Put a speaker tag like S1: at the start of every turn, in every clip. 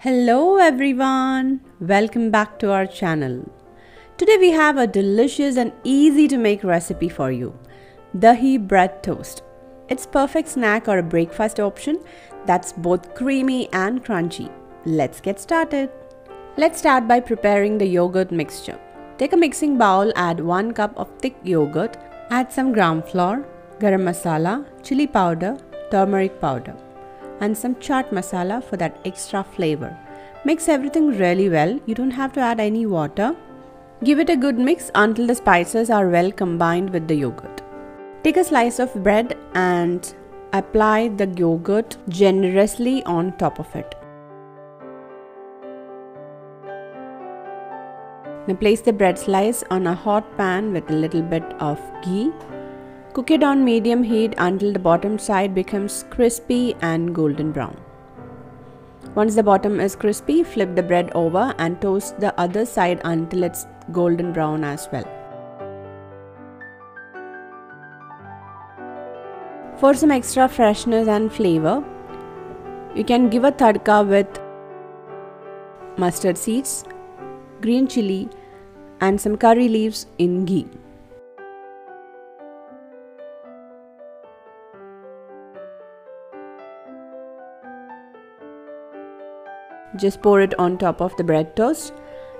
S1: Hello everyone, welcome back to our channel. Today we have a delicious and easy to make recipe for you, Dahi Bread Toast. It's perfect snack or a breakfast option that's both creamy and crunchy. Let's get started. Let's start by preparing the yogurt mixture. Take a mixing bowl, add 1 cup of thick yogurt, add some gram flour, garam masala, chili powder, turmeric powder, and some chaat masala for that extra flavor. Mix everything really well. You don't have to add any water. Give it a good mix until the spices are well combined with the yogurt. Take a slice of bread and apply the yogurt generously on top of it. Now place the bread slice on a hot pan with a little bit of ghee. Cook it on medium heat until the bottom side becomes crispy and golden brown. Once the bottom is crispy, flip the bread over and toast the other side until it's golden brown as well. For some extra freshness and flavor, you can give a tadka with mustard seeds, green chili, and some curry leaves in ghee. Just pour it on top of the bread toast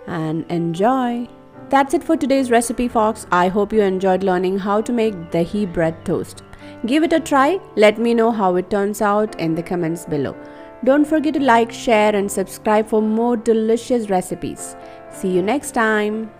S1: and enjoy. That's it for today's recipe, folks. I hope you enjoyed learning how to make Dahi bread toast. Give it a try. Let me know how it turns out in the comments below. Don't forget to like, share and subscribe for more delicious recipes. See you next time.